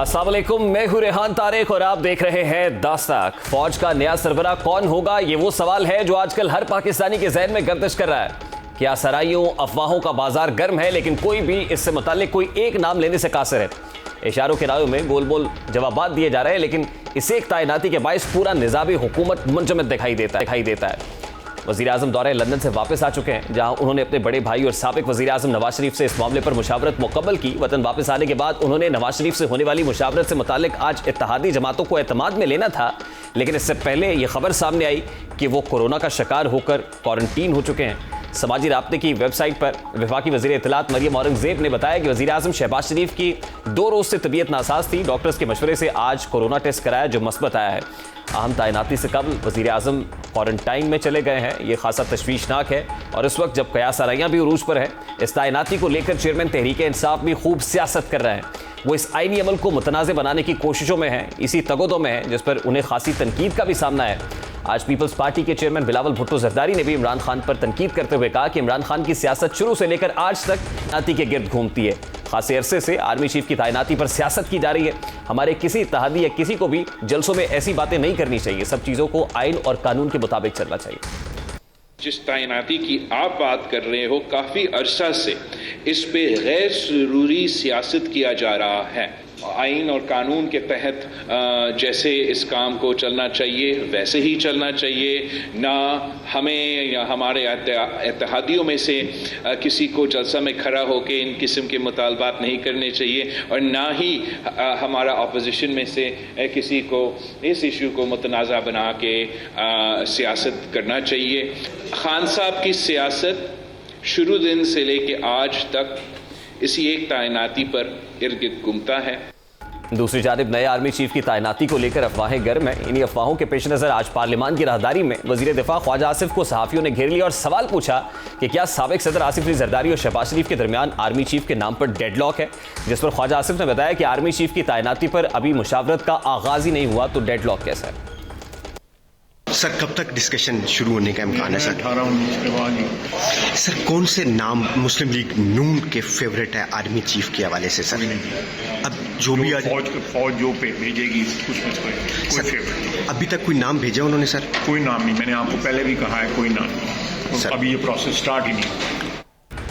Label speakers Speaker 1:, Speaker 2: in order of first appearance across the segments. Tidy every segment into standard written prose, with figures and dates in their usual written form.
Speaker 1: अस्सलाम वालेकुम, मैं हूं रेहान तारिक और आप देख रहे हैं दास्ताक। फौज का नया सरबराह कौन होगा, ये वो सवाल है जो आजकल हर पाकिस्तानी के जहन में गर्दिश कर रहा है। क्या सराइयों अफवाहों का बाजार गर्म है, लेकिन कोई भी इससे मुताल्लिक कोई एक नाम लेने से कासिर है। इशारों किनारों में गोल बोल जवाबात दिए जा रहे हैं, लेकिन इसे एक तैनाती के बायस पूरा निज़ामी हुकूमत मुंजमद दिखाई देता है। वज़ीर आज़म दौरे लंदन से वापस आ चुके हैं, जहां उन्होंने अपने बड़े भाई और साबिक वज़ीर आज़म नवाज शरीफ से इस मामले पर मुशावरत मुकम्मल की। वतन वापस आने के बाद उन्होंने नवाज शरीफ से होने वाली मुशावरत से मुतालिक आज इत्तेहादी जमातों को एतमाद में लेना था, लेकिन इससे पहले ये खबर सामने आई कि वो कोरोना का शिकार होकर क्वारंटीन हो चुके हैं। समाजी राब्ते की वेबसाइट पर वफाकी वज़ीर इत्तलात मरियम औरंगज़ेब ने बताया कि वज़ीर आज़म शहबाज शरीफ की 2 रोज़ से तबीयत नासाज थी। डॉक्टर्स के मशवरे से आज कोरोना टेस्ट कराया, जो मस्बत आया है। अहम तैनाती से कबल वज़ीर आज़म क्वारंटाइन में चले गए हैं। ये खासा तशवीशनाक है और इस वक्त जब कयास आराइयाँ भी उरूज पर है, इस तैनाती को लेकर चेयरमैन तहरीक इंसाफ भी खूब सियासत कर रहे हैं। वो इस आईनी अमल को मुतनाज़ बनाने की कोशिशों में हैं, इसी तगोदों में हैं जिस पर उन्हें खासी तनकीद का भी सामना है। आज पीपल्स पार्टी के चेयरमैन बिलावल भुट्टो जरदारी ने भी इमरान खान पर तनकीद करते हुए कहा कि इमरान खान की सियासत शुरू से लेकर आज तक तैनाती के गिर्द घूमती है। खासे अरसे से आर्मी चीफ की तैनाती पर सियासत की जा रही है। हमारे किसी इत्तेहादी या किसी को भी जलसों में ऐसी बातें नहीं करनी चाहिए। सब चीज़ों को आइन और कानून के मुताबिक चलना चाहिए।
Speaker 2: जिस तैनाती की आप बात कर रहे हो, काफ़ी अरसा से इस पे गैर ज़रूरी सियासत किया जा रहा है। आइन और कानून के तहत जैसे इस काम को चलना चाहिए वैसे ही चलना चाहिए। ना हमें या हमारे इत्तेहादियों में से किसी को जलसा में खड़ा होकर इन किस्म के मुतालबात नहीं करने चाहिए, और ना ही हमारा अपोजिशन में से किसी को इस इशू को मुतनाज़ा बना के सियासत करना चाहिए। खान साहब की सियासत शुरू दिन से लेके आज तक इसी एक तैनाती पर इर्द-गिर्द घूमता है।
Speaker 1: दूसरी जानिब नए आर्मी चीफ की तैनाती को लेकर अफवाहें गर्म हैं। इन्हीं अफवाहों के पेश नज़र आज पार्लियामान की राहदारी में वज़ीर दिफा ख्वाजा आसिफ को सहाफ़ियों ने घेर लिया और सवाल पूछा कि क्या साबिक सदर आसिफ अली जरदारी और शहबाज शरीफ के दरमियान आर्मी चीफ के नाम पर डेडलॉक है। जिस पर ख्वाजा आसिफ ने बताया कि आर्मी चीफ की तैनाती पर अभी मुशावरत का आगाज़ ही नहीं हुआ, तो डेडलॉक कैसा है।
Speaker 3: सर, कब तक डिस्कशन शुरू होने का इम्कान है सर?
Speaker 4: 18-19 के बाद ही।
Speaker 3: सर, कौन से नाम मुस्लिम लीग नून के फेवरेट है आर्मी चीफ के हवाले से सर? अब जो भी आज
Speaker 4: फौज जो पे भेजेगी उसमें कोई फेवरेट
Speaker 3: अभी तक कोई नाम भेजा उन्होंने सर?
Speaker 4: कोई नाम नहीं, मैंने आपको पहले भी कहा है, कोई नाम नहीं। अभी ये प्रोसेस स्टार्ट ही नहीं।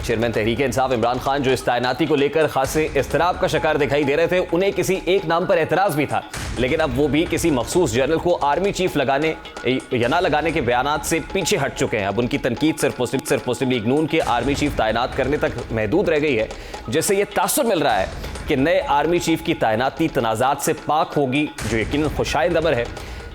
Speaker 1: चेयरमैन तहरीक इंसाफ इमरान खान, जो इस तैनाती को लेकर खासे इस्तराब का शिकार दिखाई दे रहे थे, उन्हें किसी एक नाम पर एतराज़ भी था, लेकिन अब वो भी किसी मखसूस जनरल को आर्मी चीफ लगाने या ना लगाने के बयानात से पीछे हट चुके हैं। अब उनकी तनकीद सिर्फ मुस्लिम लीग नून के आर्मी चीफ तैनात करने तक महदूद रह गई है, जिससे ये तासुर मिल रहा है कि नए आर्मी चीफ की तैनाती तनाज़ात से पाक होगी, जो यकीनन खुशाइंद अमर है।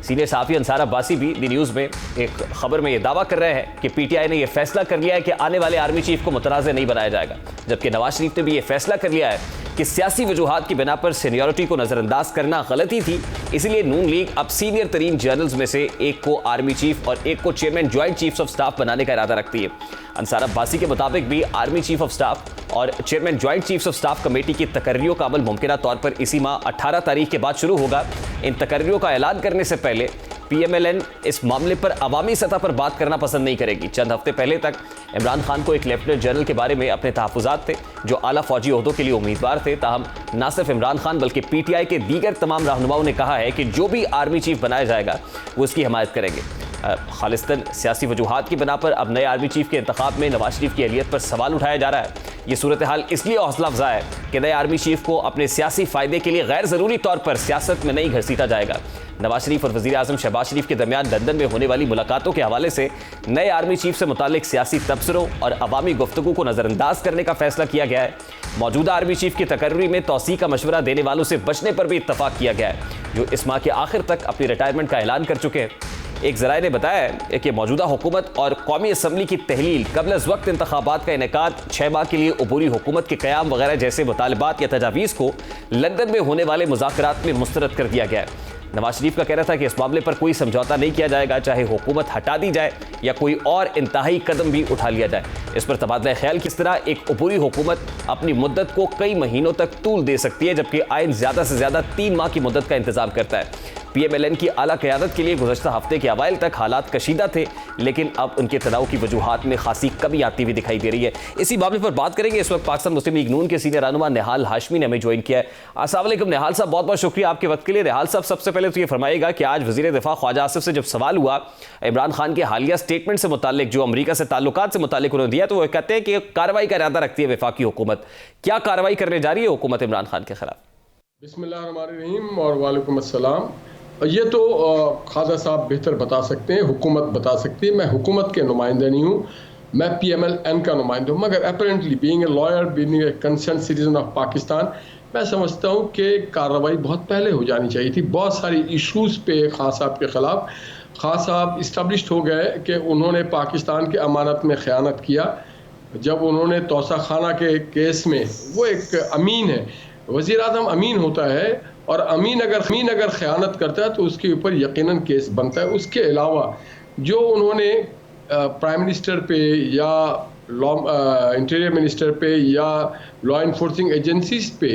Speaker 1: सीनियर सहाफ़ी अंसार अब्बासी भी दी न्यूज़ में एक खबर में यह दावा कर रहे हैं कि पीटीआई ने यह फैसला कर लिया है कि आने वाले आर्मी चीफ को मुतनाज़ नहीं बनाया जाएगा, जबकि नवाज शरीफ ने भी यह फैसला कर लिया है कि सियासी वजूहात की बिना पर सीनियरिटी को नज़रअंदाज करना गलती थी, इसलिए नून लीग अब सीनियर तरीन जनरल्स में से एक को आर्मी चीफ और एक को chairman joint chiefs of staff बनाने का इरादा रखती है। अंसार अब्बासी के मुताबिक भी आर्मी चीफ ऑफ स्टाफ और chairman joint chiefs of staff committee की तकर्रियों का अमल मुमकिना तौर पर इसी माह 18 तारीख के बाद शुरू होगा। इन तकर्रियों का ऐलान करने से पहले PMLN इस मामले पर अवामी सतह पर बात करना पसंद नहीं करेगी। चंद हफ्ते पहले तक इमरान खान को एक लेफ्टिनेंट जनरल के बारे में अपने तहफ़्फ़ुज़ात थे, जो आला फौजी ओहदों के लिए उम्मीदवार थे। ताहम न सिर्फ इमरान खान बल्कि PTI के दीगर तमाम रहनुमाओं ने कहा है कि जो भी आर्मी चीफ बनाया जाएगा वो इसकी हमायत करेंगे। खालिस्तान सियासी वजूहात की बिना पर अब नए आर्मी चीफ के इंतखाब में नवाज शरीफ की अहलियत पर सवाल उठाया जा रहा है। ये सूरत हाल इसलिए हौसला अफजा है कि नए आर्मी चीफ को अपने सियासी फ़ायदे के लिए गैर ज़रूरी तौर पर सियासत में नहीं घसीटा जाएगा। नवाज शरीफ और वज़ीर आज़म शहबाज शरीफ के दरमियान लंदन में होने वाली मुलाकातों के हवाले से नए आर्मी चीफ से मुतालिक सियासी तबसरों और अवामी गुफ्तगू को नज़रअंदाज करने का फैसला किया गया है। मौजूदा आर्मी चीफ की तकर्री में तौसीक़ का मशवरा देने वालों से बचने पर भी इत्तफाक किया गया है, जो इस माह के आखिर तक अपनी रिटायरमेंट का ऐलान कर चुके हैं। एक ज़राए ने बताया है कि मौजूदा हुकूमत और कौमी असम्बली की तहलील, कबल वक्त इंतखाबात का इनेकाद, 6 माह के लिए अबूरी हुकूमत के क़याम वगैरह जैसे मुतालबात या तजावीज़ को लंदन में होने वाले मुज़ाकरात में मुस्तरद कर दिया गया है। नवाज शरीफ का कहना था कि इस मामले पर कोई समझौता नहीं किया जाएगा, चाहे हुकूमत हटा दी जाए या कोई और इंतहाई कदम भी उठा लिया जाए। इस पर तबादला ख्याल किस तरह एक अबूरी हुकूमत अपनी मुद्दत को कई महीनों तक तूल दे सकती है, जबकि आइन ज़्यादा से ज़्यादा 3 माह की मुद्दत का इंतज़ाम करता है। PMLN की आला क़यादत के लिए गुज़श्ता हफ्ते के अवाइल तक हालात कशीदा थे, लेकिन अब उनके तनाव की वजूहात में खासी कमी आती हुई दिखाई दे रही है। इसी मामले पर बात करेंगे। इस वक्त पाकिस्तान मुस्लिम लीग नून के सीनियर रहनुमा निहाल हाशमी ने हमें ज्वाइन किया है। अस्सलाम वालेकुम निहाल साहब, बहुत बहुत शुक्रिया आपके वक्त के लिए। निहाल साहब, सबसे पहले तो ये फरमाइएगा कि आज वज़ीर दिफा ख्वाजा आसिफ से जब सवाल हुआ इमरान खान के हालिया स्टेटमेंट से मुतालिक, जो अमरीका से ताल्लुकात से मुतालिक उन्होंने दिया, तो वो कहते हैं कि कार्रवाई का इरादा रखती है वफाकी हुकूमत। क्या कार्रवाई करने जा रही है हुकूमत इमरान खान के खिलाफ?
Speaker 5: बिस्मिल्लाहिर्रहमानिर्रहीम और वालेकुम अस्सलाम। ये तो ख्वाजा साहब बेहतर बता सकते हैं, हुकूमत बता सकती है। मैं हुकूमत के नुमाइंदा नहीं हूँ, मैं PMLN का नुमाइंदा हूँ। मगर apparently being a lawyer, being a concern citizen of Pakistan, मैं समझता हूँ कि कार्रवाई बहुत पहले हो जानी चाहिए थी। बहुत सारी इशूज़ पे खान साहब के ख़िलाफ़ खान साहब इस्टब्लिश्ड हो गए कि उन्होंने पाकिस्तान की अमानत में ख़यानत किया। जब उन्होंने तोसा खाना के केस में, वो एक अमीन है, वज़ीर आज़म अमीन होता है, और अमीन अगर ख़यानत करता है तो उसके ऊपर यकीनन केस बनता है। उसके अलावा जो उन्होंने प्राइम मिनिस्टर पे या इंटीरियर मिनिस्टर पे या लॉ इन्फोर्सिंग एजेंसीज पे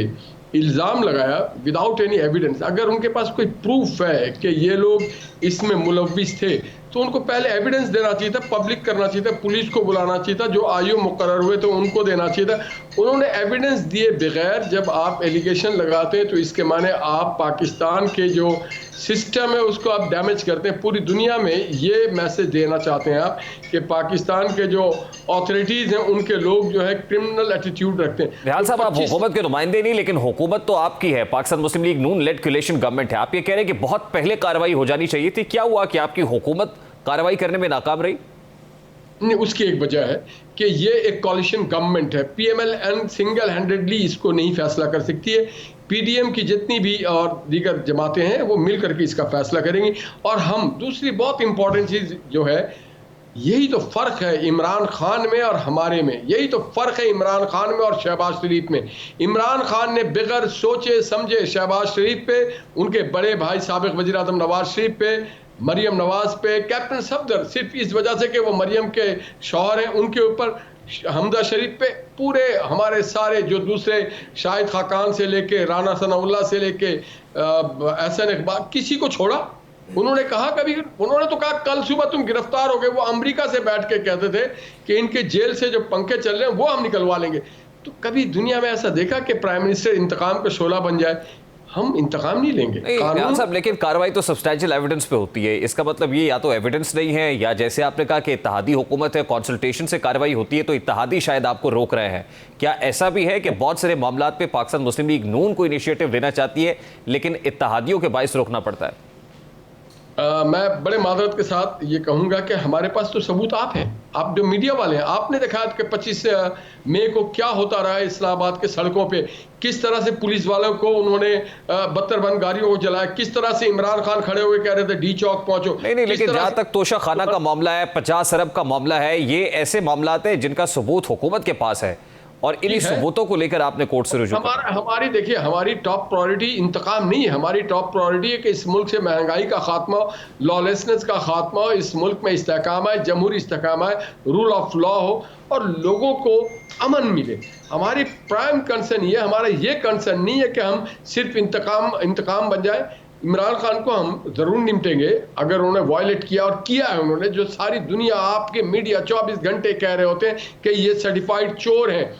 Speaker 5: इल्ज़ाम लगाया विदाउट एनी एविडेंस, अगर उनके पास कोई प्रूफ है कि ये लोग इसमें मुलव्विस थे, तो उनको पहले एविडेंस देना चाहिए था, पब्लिक करना चाहिए था, पुलिस को बुलाना चाहिए था, जो आयु मुकर्रर हुए तो उनको देना चाहिए था। उन्होंने एविडेंस दिए बगैर जब आप एलिगेशन लगाते हैं तो इसके माने आप पाकिस्तान के जो सिस्टम है उसको आप डैमेज करते हैं। पूरी दुनिया में ये मैसेज देना चाहते हैं आप कि पाकिस्तान के जो अथॉरिटीज़ हैं उनके लोग जो है क्रिमिनल एटीट्यूड रखते हैं।
Speaker 1: निहाल साहब, आप हुकूमत के नुमाइंदे नहीं, लेकिन हुकूमत तो आपकी है, पाकिस्तान मुस्लिम लीग नून लेड कोलिशन गवर्नमेंट है। आप ये कह रहे हैं कि बहुत पहले कार्रवाई हो जानी चाहिए थी। क्या हुआ कि आपकी हुकूमत कार्रवाई करने में नाकाम रही?
Speaker 5: नहीं, उसकी एक वजह है कि ये एक कॉलिशन गवर्नमेंट है। PMLN सिंगल हैंडेडली इसको नहीं फैसला कर सकती है। PDM की जितनी भी और दीगर जमातें हैं वो मिल करके इसका फैसला करेंगी। और हम दूसरी बहुत इंपॉर्टेंट चीज़ जो है, यही तो फ़र्क है इमरान खान में और हमारे में, यही तो फ़र्क है इमरान खान में और शहबाज शरीफ में। इमरान खान ने बगैर सोचे समझे शहबाज शरीफ पे, उनके बड़े भाई साबिक वज़ीर आज़म नवाज शरीफ पे, मरियम नवाज पे, कैप्टन सफदर, सिर्फ इस वजह से कि वो मरियम के शौहर हैं, उनके ऊपर, हमजा शरीफ पे, पूरे हमारे सारे जो दूसरे शाहिद खाकान से लेके राना सनाउल्लाह से लेके एहसन इकबाल, किसी को छोड़ा? उन्होंने कहा कभी, उन्होंने तो कहा कल सुबह तुम गिरफ्तार हो गए। वो अमेरिका से बैठ के कहते थे कि इनके जेल से जो पंखे चल रहे हैं वो हम निकलवा लेंगे। तो कभी दुनिया में ऐसा देखा कि प्राइम मिनिस्टर इंतकाम का शोला बन जाए? हम इंतकाम नहीं लेंगे।
Speaker 1: निहाल साहब, लेकिन कार्रवाई तो सब्सटैंशियल एविडेंस पे होती है। इसका मतलब ये या तो एविडेंस नहीं है, या जैसे आपने कहा कि इत्तेहादी हुकूमत है, कंसल्टेशन से कार्रवाई होती है, तो इत्तेहादी शायद आपको रोक रहे हैं। क्या ऐसा भी है कि बहुत सारे मामलात पे पाकिस्तान मुस्लिम लीग नून को इनिशिएटिव लेना चाहती है, लेकिन इत्तेहादियों के बाइस रोकना पड़ता है?
Speaker 5: मैं बड़े मादरत के साथ ये कहूँगा कि हमारे पास तो सबूत आप हैं, आप जो मीडिया वाले हैं। आपने देखा कि 25 मई को क्या होता रहा है इस्लामाबाद के सड़कों पे, किस तरह से पुलिस वालों को उन्होंने बत्तरबंद गाड़ियों को जलाया, किस तरह से इमरान खान खड़े हुए कह रहे थे डी चौक पहुंचो।
Speaker 1: नहीं, लेकिन जहां तक तोशा खाना का मामला है, 50 अरब का मामला है, ये ऐसे मामलात हैं जिनका सबूत हुकूमत के पास है, और इन्हीं सबूतों को लेकर आपने कोर्ट से रुजू
Speaker 5: हमारी देखिए, हमारी टॉप प्रायोरिटी इंतकाम नहीं है। हमारी टॉप प्रायोरिटी है कि इस मुल्क से महंगाई का खात्मा, लॉलेसनेस का खात्मा हो, इस मुल्क में इस्तेहकाम आए, जमहूरी इस्तेहकाम आए, रूल ऑफ लॉ हो और लोगों को अमन मिले। हमारी प्राइम कंसर्न ये, हमारा ये कंसर्न नहीं है कि हम सिर्फ इंतकाम बन जाए। इमरान खान को हम ज़रूर निपटेंगे अगर उन्होंने वायलेट किया, और किया है उन्होंने, जो सारी दुनिया, आपके मीडिया 24 घंटे कह रहे होते हैं कि ये सर्टिफाइड चोर हैं।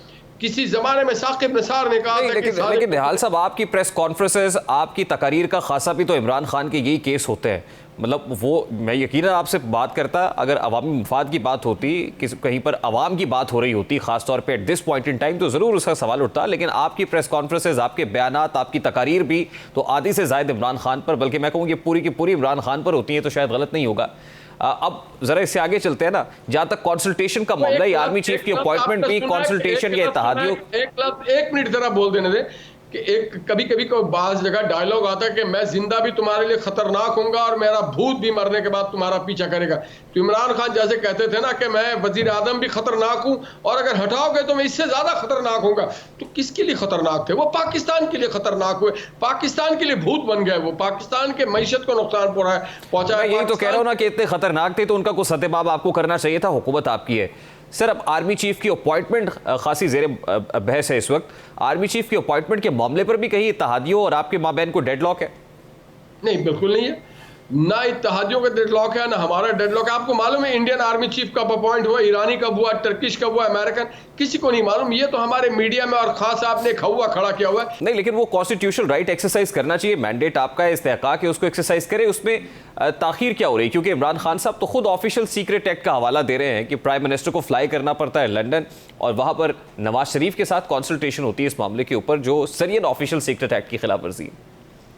Speaker 5: किसी जमाने में साकिब निसार ने कहा था कि
Speaker 1: लेकिन निहाल साहब, आपकी प्रेस कॉन्फ्रेंसेस, आपकी तकारीर का खासा भी तो इमरान खान के यही केस होते हैं। मतलब वो, मैं यकीनन आपसे बात करता, अगर अवामी मुफाद की बात होती, कहीं पर अवाम की बात हो रही होती, खासतौर पे at this point in time, तो ज़रूर उसका सवाल उठता। लेकिन आपकी प्रेस कॉन्फ्रेंसेस, आपके बयानात, आपकी तकारीर भी तो आधी से ज़ायद इमरान खान पर, बल्कि मैं कहूँ कि पूरी की पूरी इमरान खान पर होती हैं, तो शायद गलत नहीं होगा। अब जरा इससे आगे चलते हैं ना, जहां तक कंसल्टेशन का मामला है, आर्मी चीफ की अपॉइंटमेंट भी कंसल्टेशन या इत्तेहादियों।
Speaker 5: एक मिनट जरा बोल देने दे कि एक कभी कभी को बाज़ जगह डायलॉग आता है कि मैं जिंदा भी तुम्हारे लिए खतरनाक होऊंगा और मेरा भूत भी मरने के बाद तुम्हारा पीछा करेगा। तो इमरान खान जैसे कहते थे ना कि मैं वजीर आजम भी खतरनाक हूं और अगर हटाओगे तो मैं इससे ज्यादा खतरनाक होऊंगा। तो किसके लिए खतरनाक थे? वो पाकिस्तान के लिए खतरनाक हुए, पाकिस्तान के लिए भूत बन गए, वो पाकिस्तान के मैशत को नुकसान पहुंचा।
Speaker 1: यही तो कह रहा हूं ना कि इतने खतरनाक थे तो उनका कुछ सतेबाब आपको करना चाहिए था, हुकूमत आपकी है। सर, अब आर्मी चीफ की अपॉइंटमेंट खासी जेर बहस है इस वक्त। आर्मी चीफ की अपॉइंटमेंट के मामले पर भी कहीं इत्तेहादियों और आपके माबैन को डेडलॉक है?
Speaker 5: नहीं, बिल्कुल नहीं है। ना इत्तेहादियों का डेडलॉक है, ना हमारा डेडलॉक है। आपको मालूम है इंडियन आर्मी चीफ कब अपॉइंट हुआ, ईरानी कब हुआ, टर्किश कब हुआ, अमेरिकन, किसी को नहीं मालूम। ये तो हमारे मीडिया में और खास आपने खौआ खड़ा किया हुआ है।
Speaker 1: नहीं, लेकिन वो कॉन्स्टिट्यूशनल राइट एक्सरसाइज करना चाहिए, मैंडेट आपका है, इस्तेहकाक है, उसको एक्सरसाइज करे। उसमें ताखीर क्या हो रही है? क्योंकि इमरान खान साहब तो खुद ऑफिशियल सीक्रेट एक्ट का हवाला दे रहे हैं कि प्राइम मिनिस्टर को फ्लाई करना पड़ता है लंदन, और वहां पर नवाज शरीफ के साथ कंसल्टेशन होती है इस मामले के ऊपर, जो सरियन ऑफिशियल सीक्रेट एक्ट की खिलाफवर्जी है।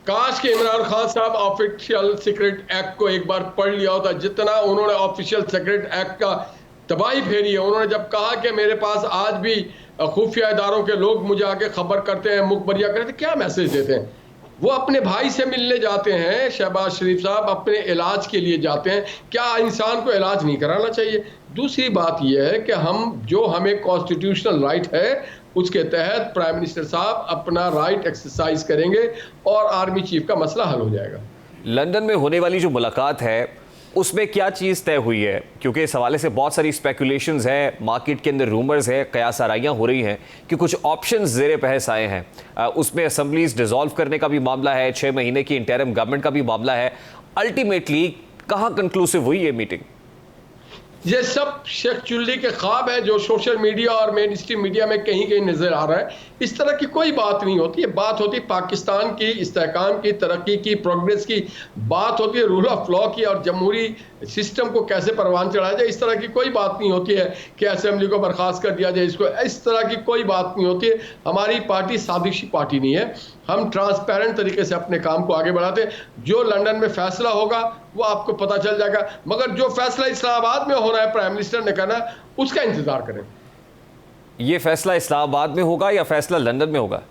Speaker 5: काश के इमरान खान साहब ऑफिशियल सीक्रेट एक्ट को एक बार पढ़ लिया होता। जितना उन्होंने ऑफिशियल सीक्रेट एक्ट का तबाही फेरी है, उन्होंने जब कहा कि मेरे पास आज भी खुफिया इदारों के लोग मुझे आके खबर करते हैं, मुखबरिया करते हैं, क्या मैसेज देते हैं? वो अपने भाई से मिलने जाते हैं, शहबाज शरीफ साहब अपने इलाज के लिए जाते हैं, क्या इंसान को इलाज नहीं कराना चाहिए? दूसरी बात यह है कि हमें कॉन्स्टिट्यूशनल राइट है, उसके तहत प्राइम मिनिस्टर साहब अपना राइट एक्सरसाइज करेंगे और आर्मी चीफ का मसला हल हो जाएगा।
Speaker 1: लंदन में होने वाली जो मुलाकात है उसमें क्या चीज़ तय हुई है? क्योंकि इस हवाले से बहुत सारी स्पेकुलेशंस हैं, मार्केट के अंदर रूमर्स है, कयासाराइयाँ हो रही हैं कि कुछ ऑप्शंस ज़ेरे बहस आए हैं। उसमें असम्बलीज डिसॉल्व करने का भी मामला है, 6 महीने की इंटरिम गवर्नमेंट का भी मामला है। अल्टीमेटली कहाँ कंक्लूसिव हुई ये मीटिंग?
Speaker 5: ये सब शेख चुल्ली के ख्वाब है जो सोशल मीडिया और मेन स्ट्रीम मीडिया में कहीं कहीं नजर आ रहा है। इस तरह की कोई बात नहीं होती है। बात होती है पाकिस्तान की इस्तेहकाम की, तरक्की की, प्रोग्रेस की। बात होती है रूल ऑफ लॉ की और जमहूरी सिस्टम को कैसे परवान चढ़ाया जाए। इस तरह की कोई बात नहीं होती है कि असेंबली को बर्खास्त कर दिया जाए, इसको, इस तरह की कोई बात नहीं होती है। हमारी पार्टी साजिशी पार्टी नहीं है। हम ट्रांसपेरेंट तरीके से अपने काम को आगे बढ़ाते हैं। जो लंदन में फैसला होगा वो आपको पता चल जाएगा, मगर जो फैसला इस्लामाबाद में हो रहा है प्राइम मिनिस्टर ने करना, उसका इंतजार करें।
Speaker 1: ये फैसला इस्लामाबाद में होगा या फैसला लंदन में होगा?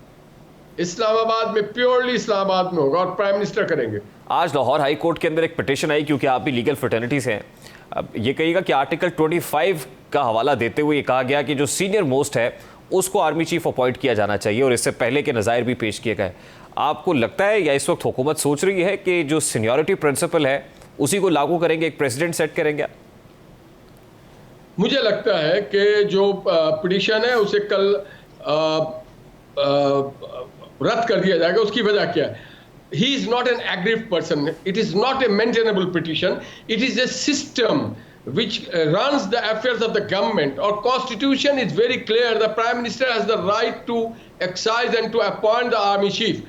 Speaker 5: इस्लामाबाद में, प्योरली इस्लामाबाद में होगा और प्राइम मिनिस्टर करेंगे।
Speaker 1: आज लाहौर हाई कोर्ट के अंदर एक पिटीशन आई, क्योंकि आप भी लीगल फ्रेटर्निटी से हैं। अब ये कहिएगा कि आर्टिकल 25 का हवाला देते हुए ये कहा गया कि जो सीनियर मोस्ट है उसको आर्मी चीफ अपॉइंट किया जाना चाहिए, और इससे पहले के नज़ायर भी पेश किए गए। आपको लगता है या इस वक्त हुकूमत सोच रही है कि जो सीनियरिटी प्रिंसिपल है उसी को लागू करेंगे, एक प्रेसिडेंट सेट करेंगे?
Speaker 5: मुझे लगता है कि जो पिटीशन है उसे कल रद्द कर दिया जाएगा। उसकी वजह क्या है? He is not an aggrieved person. It is not a maintainable petition. It is a system which runs the affairs of the government. Our constitution is very clear. The prime minister has the right to exercise and to appoint the army chief.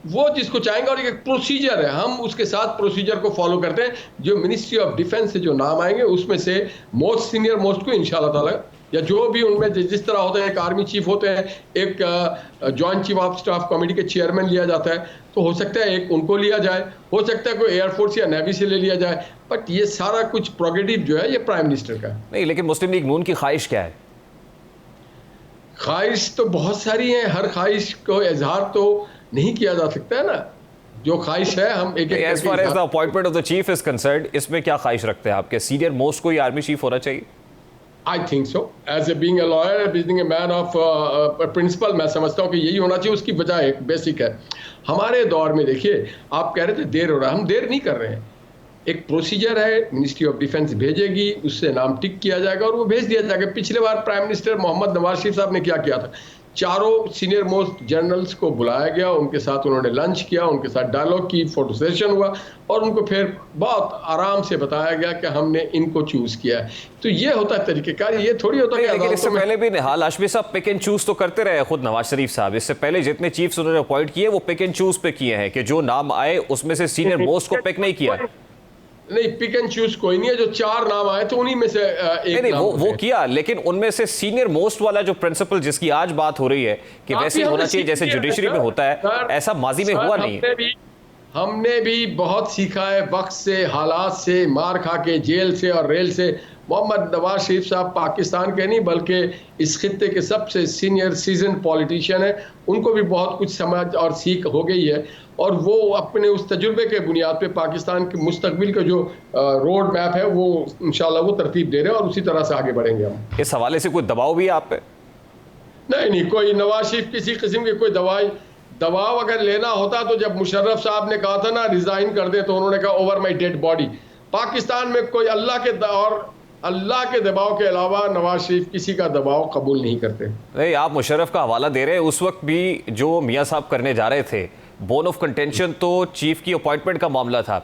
Speaker 5: वो जिसको चाहेंगे, और एक procedure है, हम उसके साथ procedure को फॉलो करते हैं। जो मिनिस्ट्री ऑफ डिफेंस से जो नाम आएंगे उसमें से मोस्ट सीनियर मोस्ट को इंशाल्लाह ताला, या जो भी उनमें जिस तरह होता है, एक आर्मी चीफ होते हैं, एक joint chief of staff committee के चेयरमैन लिया जाता है, तो हो सकता है एक उनको लिया जाए, हो सकता है कोई एयरफोर्स या नेवी से ले लिया जाए। बट ये सारा कुछ प्रोग्रेटिव जो है ये प्राइम मिनिस्टर का है।
Speaker 1: नहीं, लेकिन मुस्लिम लीग नून की ख्वाहिश क्या है?
Speaker 5: ख्वाहिश तो बहुत सारी हैं, हर ख्वाहिश को इजहार तो नहीं किया जा सकता है ना। जो ख्वाहिश है हम एक
Speaker 1: as far as the appointment of the chief is concerned, इसमें क्या ख्वाहिश रखते हैं आपके? सीनियर मोस्ट को ही आर्मी चीफ होना चाहिए?
Speaker 5: I think so. As a being a lawyer, being a man of principle, मैं समझता हूँ कि यही होना चाहिए। उसकी वजह एक बेसिक है। हमारे दौर में देखिए, आप कह रहे थे देर हो रहा है, हम देर नहीं कर रहे हैं। एक प्रोसीजर है, मिनिस्ट्री ऑफ डिफेंस भेजेगी, उससे नाम टिक किया जाएगा और वो भेज दिया जाएगा। पिछले बार प्राइम मिनिस्टर मोहम्मद नवाज शरीफ साहब ने क्या किया था? चारों सीनियर मोस्ट जनरल्स को बुलाया गया, उनके साथ उन्होंने लंच किया, उनके साथ डायलॉग की, फोटो सेशन हुआ, और उनको फिर बहुत आराम से बताया गया कि हमने इनको चूज किया है। तो ये होता है तरीकेकार, ये थोड़ी होता है।
Speaker 1: लेकिन इससे पहले भी निहाल हाशमी साहब पिक एंड चूज तो करते रहे खुद नवाज शरीफ साहब। इससे पहले जितने चीफ्स उन्होंने अपॉइंट किए वो पिक एंड चूज पे किए हैं कि जो नाम आए उसमें से सीनियर मोस्ट को पिक नहीं किया।
Speaker 5: नहीं, पिक एंड चूज कोई नहीं है। जो 4 नाम आए थे उन्हीं में से एक
Speaker 1: नहीं,
Speaker 5: नाम
Speaker 1: वो किया, लेकिन उनमें से सीनियर मोस्ट वाला जो प्रिंसिपल जिसकी आज बात हो रही है कि वैसे होना चाहिए जैसे जुडिशरी में होता है, ऐसा माजी में हुआ नहीं है।
Speaker 5: हमने भी बहुत सीखा है वक्त से, हालात से, मार खा के, जेल से और रेल से। मोहम्मद नवाज शरीफ साहब पाकिस्तान के नहीं बल्कि इस खित्ते के सबसे सीनियर सीजन पॉलिटिशियन है। उनको भी बहुत कुछ समझ और सीख हो गई है, और वो अपने उस तजुर्बे के बुनियाद पे पाकिस्तान के मुस्तकबिल का जो रोड मैप है वो इंशाल्लाह वो तरतीब दे रहे हैं, और उसी तरह से आगे बढ़ेंगे हम।
Speaker 1: इस हवाले से कोई दबाव भी है आप पे?
Speaker 5: नहीं, कोई नवाज शरीफ किसी किस्म की कोई दबाव अगर लेना होता तो जब मुशर्रफ साहब ने कहा था ना रिजाइन कर दे, तो उन्होंने कहा over my dead body. Pakistan में कोई अल्लाह के दबाव के अलावा नवाज शरीफ किसी का दबाव कबूल नहीं करते।
Speaker 1: नहीं, आप मुशर्रफ का हवाला दे रहे हैं, उस वक्त भी जो मियाँ साहब करने जा रहे थे बोन ऑफ कंटेंशन तो चीफ की अपॉइंटमेंट का मामला था,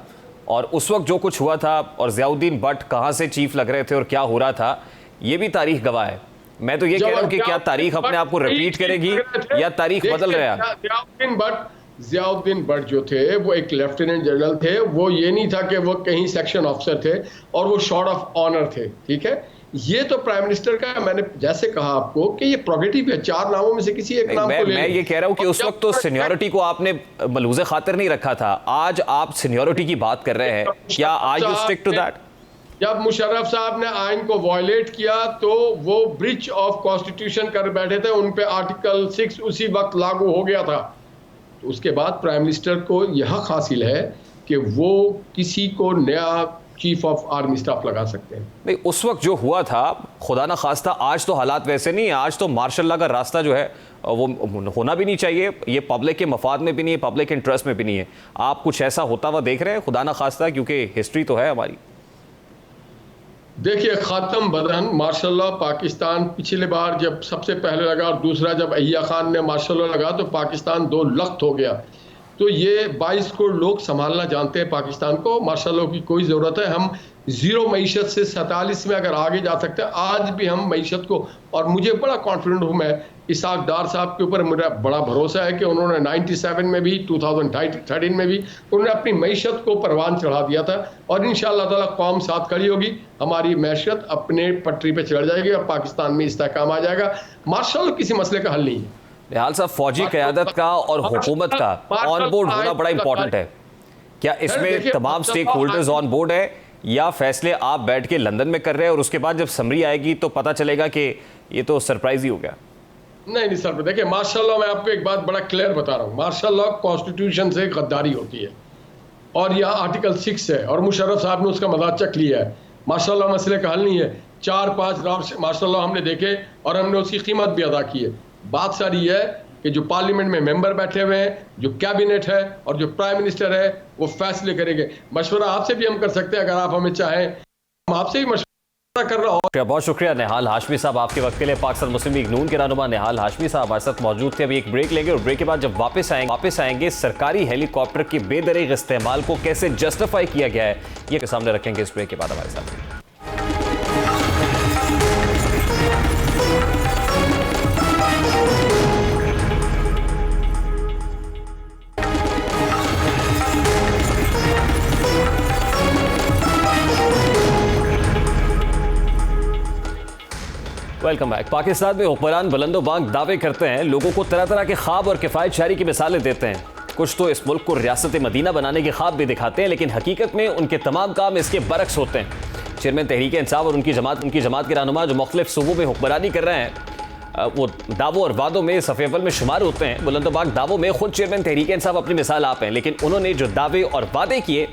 Speaker 1: और उस वक्त जो कुछ हुआ था और ज़ियाउद्दीन भट्ट कहाँ से चीफ लग रहे थे और क्या हो रहा था, ये भी तारीख गवाह है। मैं तो ये कह रहा हूँ कि क्या तारीख अपने आप को रिपीट करेगी या तारीख बदल रहा है?
Speaker 5: ज़ियाउद्दीन भट्ट जो थे वो एक लेफ्टिनेंट जनरल थे, वो ये नहीं था कि वो कहीं सेक्शन ऑफिसर थे, और वो शॉर्ट ऑफ ऑनर थे। ठीक है, ये तो प्राइम मिनिस्टर का, मैंने जैसे कहा आपको कि ये प्रोगेटिव है, 4 नामों में से किसी एक नाम को ले।
Speaker 1: मैं ये कह रहा हूं कि उस वक्त तो सीनियरिटी को आपने मलूज़े खातिर नहीं रखा था, आज आप सीनियरिटी की बात कर रहे हैं, क्या are you stick to that?
Speaker 5: जब मुशर्रफ साहब ने आइन को वायलेट किया तो वो ब्रीच ऑफ कॉन्स्टिट्यूशन कर बैठे थे, उन पे आर्टिकल 6 उसी वक्त लागू हो गया था। उसके बाद प्राइम मिनिस्टर को यह हासिल है कि वो किसी को नया चीफ ऑफ आर्मी स्टाफ लगा सकते हैं।
Speaker 1: नहीं, उस वक्त जो हुआ था, खुदा ना खास्ता आज तो हालात वैसे नहीं है, आज तो मार्शल लॉ का रास्ता जो है वो होना भी नहीं चाहिए, ये पब्लिक के मफाद में भी नहीं है, पब्लिक इंटरेस्ट में भी नहीं है। आप कुछ ऐसा होता हुआ देख रहे हैं खुदा ना खास्ता, क्योंकि हिस्ट्री तो है हमारी?
Speaker 5: देखिए, खातम बदन मार्शल लॉ पाकिस्तान पिछले बार जब सबसे पहले लगा, और दूसरा जब अय्या खान ने मार्शल लॉ लगा तो पाकिस्तान 2 लख्त हो गया। तो ये 22 करोड़ लोग संभालना जानते हैं पाकिस्तान को, मार्शल लॉ की कोई ज़रूरत है। हम 0 मईशत से 47 में अगर आगे जा सकते हैं, आज भी हम मईशत को, और मुझे बड़ा कॉन्फिडेंट हूँ मैं इसाक डार साहब के ऊपर, मेरा बड़ा भरोसा है कि उन्होंने 97 में भी 2013 में भी उन्होंने अपनी मईशत को परवान चढ़ा दिया था, और इंशाअल्लाह ताला कौम साथ खड़ी होगी, हमारी मैशत अपने पटरी पे चढ़ जाएगी और पाकिस्तान में इस्तेहकाम आ जाएगा। मार्शल लॉ किसी मसले का हल नहीं है।
Speaker 1: निहाल साहब, फौजी क़यादत का और हुकूमत का ऑन बोर्ड होना बड़ा इंपॉर्टेंट है। क्या इसमें तमाम स्टेक होल्डर्स ऑन बोर्ड है, या फैसले आप बैठ के लंदन में कर रहे हैं और उसके बाद जब समरी आएगी तो पता चलेगा कि ये तो सरप्राइज ही हो गया?
Speaker 5: नहीं सर, देखिए मार्शल लॉ, मैं आपको एक बात बड़ा क्लियर बता रहा हूँ, मार्शल लॉ कॉन्स्टिट्यूशन से गद्दारी होती है, और यह आर्टिकल 6 है, और मुशर्रफ साहब ने उसका मजाक चख लिया है। मार्शल लॉ मसले का हल नहीं है। 4-5 मार्शल लॉ हमने देखे और हमने उसकी कीमत भी अदा की है। बात सारी है कि जो पार्लियामेंट में मेंबर बैठे हुए हैं, जो कैबिनेट है और जो प्राइम मिनिस्टर है, वो फैसले करेंगे। मशवरा आपसे भी हम कर सकते हैं, अगर आप हमें चाहें, हम आपसे भी मशवरा कर रहा हूँ।
Speaker 1: बहुत शुक्रिया निहाल हाशमी साहब आपके वक्त के लिए। पाकिस्तान मुस्लिम लीग नून के रहनुमा निहाल हाशमी साहब हमारे साथ मौजूद थे। अभी एक ब्रेक लेंगे और ब्रेक के बाद जब वापस आएंगे सरकारी हेलीकॉप्टर के बेदरीग इस्तेमाल को कैसे जस्टिफाई किया गया है, ये सामने रखेंगे इस ब्रेक के बाद हमारे साथ। Welcome back. पाकिस्तान में हुक्मरान बुलंदोबांग दावे करते हैं, लोगों को तरह तरह के ख्वाब और किफ़ायत शारी की मिसालें देते हैं। कुछ तो इस मुल्क को रियासत मदीना बनाने के ख्वाब भी दिखाते हैं, लेकिन हकीकत में उनके तमाम काम इसके बरक्स होते हैं। चेयरमैन तहरीक इंसाफ और उनकी जमात के रहनुमा जो मुख्तलिफ सूबों में हुक्मरानी कर रहे हैं, वो दावों और वादों में सफ़े अव्वल में शुमार होते हैं। बुलंदोबांग दावों में खुद चेयरमैन तहरीक इंसाफ अपनी मिसाल आप हैं, लेकिन उन्होंने जो दावे और वादे किए,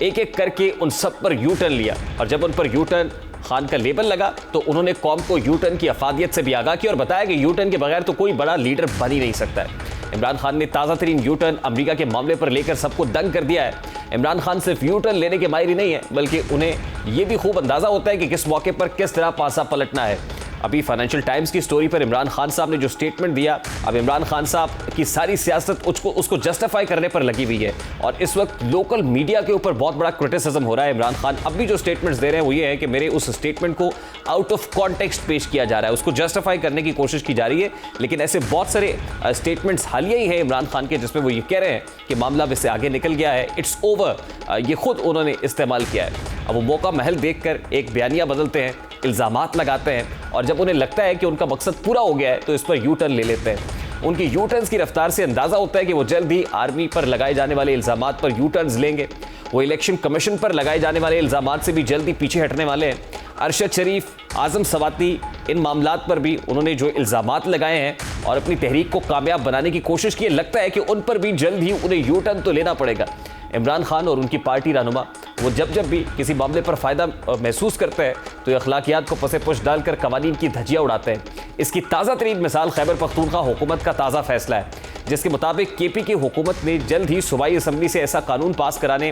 Speaker 1: एक एक करके उन सब पर यू टर्न लिया, और जब उन पर यू टर्न खान का लेबल लगा तो उन्होंने कौम को यू टर्न की अफादियत से भी आगाह किया और बताया कि यू टर्न के बगैर तो कोई बड़ा लीडर बन ही नहीं सकता है। इमरान खान ने ताज़ा तरीन यू टर्न अमरीका के मामले पर लेकर सबको दंग कर दिया है। इमरान खान सिर्फ यू टर्न लेने के माहिर ही नहीं है, बल्कि उन्हें यह भी खूब अंदाजा होता है कि किस मौके पर किस तरह पासा पलटना है। अभी फाइनेंशियल टाइम्स की स्टोरी पर इमरान खान साहब ने जो स्टेटमेंट दिया, अब इमरान खान साहब की सारी सियासत उसको जस्टिफाई करने पर लगी हुई है, और इस वक्त लोकल मीडिया के ऊपर बहुत बड़ा क्रिटिसिज्म हो रहा है। इमरान खान अब भी जो स्टेटमेंट्स दे रहे हैं वो ये है कि मेरे उस स्टेटमेंट को आउट ऑफ कॉन्टेक्स्ट पेश किया जा रहा है, उसको जस्टिफाई करने की कोशिश की जा रही है। लेकिन ऐसे बहुत सारे स्टेटमेंट्स हालिया ही है इमरान खान के जिसमें वो ये कह रहे हैं कि मामला इससे आगे निकल गया है, इट्स ओवर, ये खुद उन्होंने इस्तेमाल किया है। अब वो मौका महल देखकर एक बयानिया बदलते हैं, इल्ज़ामात लगाते हैं, और जब उन्हें लगता है कि उनका मकसद पूरा हो गया है तो इस पर यू टर्न ले लेते हैं। उनकी यू टर्न्स की रफ्तार से अंदाज़ा होता है कि वो जल्द ही आर्मी पर लगाए जाने वाले इल्ज़ामात पर यू टर्न्स लेंगे। वो इलेक्शन कमीशन पर लगाए जाने वाले इल्ज़ामात से भी जल्द ही पीछे हटने वाले हैं। अरशद शरीफ, आज़म सवाती, इन मामलात पर भी उन्होंने जो इल्ज़ामात लगाए हैं और अपनी तहरीक को कामयाब बनाने की कोशिश की, लगता है कि उन पर भी जल्द ही उन्हें यू टर्न तो लेना पड़ेगा। इमरान खान और उनकी पार्टी रहनुमा वो जब भी किसी मामले पर फ़ायदा महसूस करते हैं तो ये अखलाकियात को पसे पुश डालकर कवानीन की धज्जियाँ उड़ाते हैं। इसकी ताज़ा तरीन मिसाल खैबर पख्तूनख्वा हुकूमत का ताज़ा फैसला है, जिसके मुताबिक केपी की हुकूमत ने जल्द ही सूबाई असम्बली से ऐसा कानून पास कराने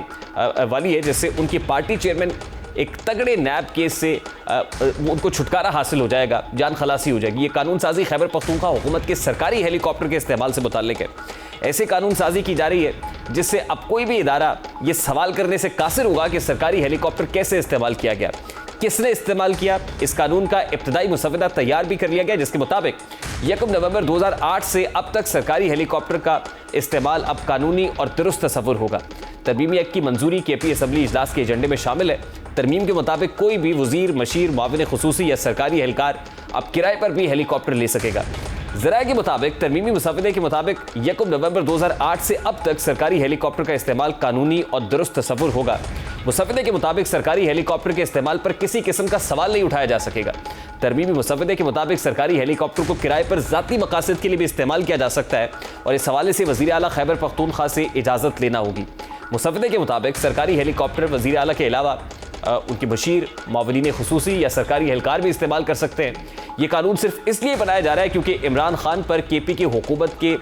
Speaker 1: वाली है जिससे उनकी पार्टी चेयरमैन एक तगड़े नैब केस से उनको छुटकारा हासिल हो जाएगा, जान खलासी हो जाएगी। ये कानून साजी खैबर पख्तूनख्वा हुकूमत के सरकारी हेलीकॉप्टर के इस्तेमाल से मुताल्लिक है। ऐसे कानून साजी की जा रही है जिससे अब कोई भी इदारा ये सवाल करने से कासिर होगा कि सरकारी हेलीकॉप्टर कैसे इस्तेमाल किया गया, किसने इस्तेमाल किया। इस कानून का इब्तदाई मुसवदा तैयार भी कर लिया गया, जिसके मुताबिक 1 नवंबर 2008 से अब तक सरकारी हेलीकॉप्टर का इस्तेमाल अब कानूनी और दुरुस्त तसव्वुर होगा। तरमीमी एक्ट की मंजूरी केपी असम्बली इजलास के एजेंडे में शामिल है। तरमीम के मुताबिक कोई भी वजीर, मशीर, मुआविन खुसूसी या सरकारी एहलकार अब किराए पर भी हेलीकॉप्टर ले सकेगा। ज़राए के मुताबिक तरमीमी मुसवदे के मुताबिक 1 नवंबर 2008 से अब तक सरकारी हेलीकॉप्टर का इस्तेमाल कानूनी और दुरुस्त तसव्वुर होगा। मुसवदे के मुताबिक सरकारी हेलीकॉप्टर के इस्तेमाल पर किसी किस्म का सवाल नहीं उठाया जा सकेगा। तरमीमी मुसवदे के मुताबिक सरकारी हेलीकॉप्टर को किराए पर ज़ाती मकासद के लिए भी इस्तेमाल किया जा सकता है और इस हवाले से वज़ीर आला खैबर पख्तूनख्वा से इजाज़त लेना होगी। मुसवदे के मुताबिक सरकारी हेलीकॉप्टर वज़ीर आला के अलावा उनके बशीर, मुआविनीन खुसूसी या सरकारी एहलकार भी इस्तेमाल कर सकते हैं। ये कानून सिर्फ इसलिए बनाया जा रहा है क्योंकि इमरान खान पर केपी की हुकूमत के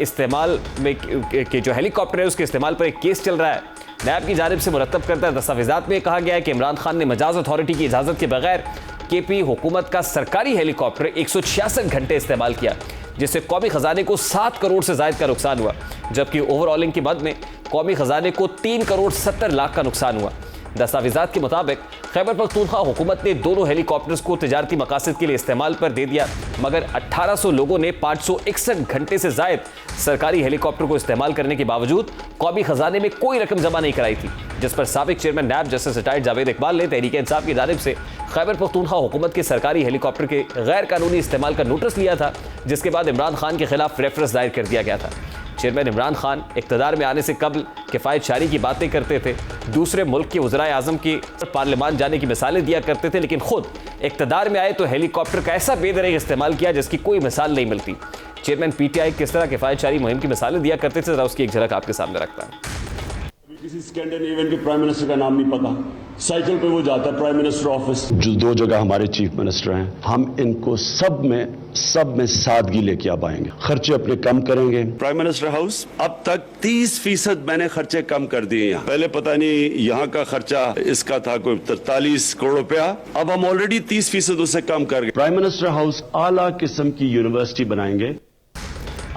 Speaker 1: इस्तेमाल में के जो हेलीकॉप्टर है उसके इस्तेमाल पर एक केस चल रहा है। नैब की जानिब से मुरतब करदा दस्तावेज़ात में कहा गया है कि इमरान खान ने मजाज अथॉरिटी की इजाज़त के बगैर केपी हुकूमत का सरकारी हेलीकॉप्टर 166 घंटे इस्तेमाल किया, जिससे कौमी ख़जाने को 7 करोड़ से ज़ायद का नुकसान हुआ, जबकि ओवरऑलिंग के बाद में कौमी ख़जाने को 3 करोड़ 70 लाख का नुकसान हुआ। दस्तावेज़ात के मुताबिक खैबर पख्तूनख्वा हुकूमत ने दोनों हेलीकॉप्टर्स को तिजारती मकासद के लिए इस्तेमाल पर दे दिया, मगर 1800 लोगों ने 561 घंटे से ज़ायद सरकारी हेलीकॉप्टर को इस्तेमाल करने के बावजूद कौमी ख़जाने में कोई रकम जमा नहीं कराई थी, जिस पर साबिक chairman NAB justice retired Javed Iqbal ने तहरीक इंसाफ की जानिब से खैबर पख्तूनख्वा हुकूमत के सरकारी हेलीकॉप्टर के गैर कानूनी इस्तेमाल का नोटिस लिया था, जिसके बाद इमरान खान के खिलाफ रेफरेंस दायर कर दिया गया था। चेयरमैन इमरान खान इक़्तिदार में आने से कबल किफ़ायत शारी की बातें करते थे, दूसरे मुल्क के वज़राए आज़म की पार्लियामान जाने की मिसालें दिया करते थे, लेकिन खुद इक़्तिदार में आए तो हेलीकॉप्टर का ऐसा बेदरग इस्तेमाल किया जिसकी कोई मिसाल नहीं मिलती। चेयरमैन PTI किस तरह किफ़ायत शारी मुहिम की मिसालें दिया करते थे, ज़रा उसकी एक झलक आपके सामने रखता है।
Speaker 6: किसी स्कैंडिनेवियन के प्राइम मिनिस्टर का नाम नहीं पता, साइकिल पे वो जाता है प्राइम मिनिस्टर ऑफिस। जो 2 जगह हमारे चीफ मिनिस्टर हैं, हम इनको सब में सादगी लेके आ पाएंगे। खर्चे अपने कम करेंगे। प्राइम मिनिस्टर हाउस अब तक 30% मैंने खर्चे कम कर दिए हैं। पहले पता नहीं यहाँ का खर्चा इसका था कोई 43 करोड़ रुपया, अब हम ऑलरेडी 30% उससे कम कर गए। प्राइम मिनिस्टर हाउस आला किस्म की यूनिवर्सिटी बनाएंगे।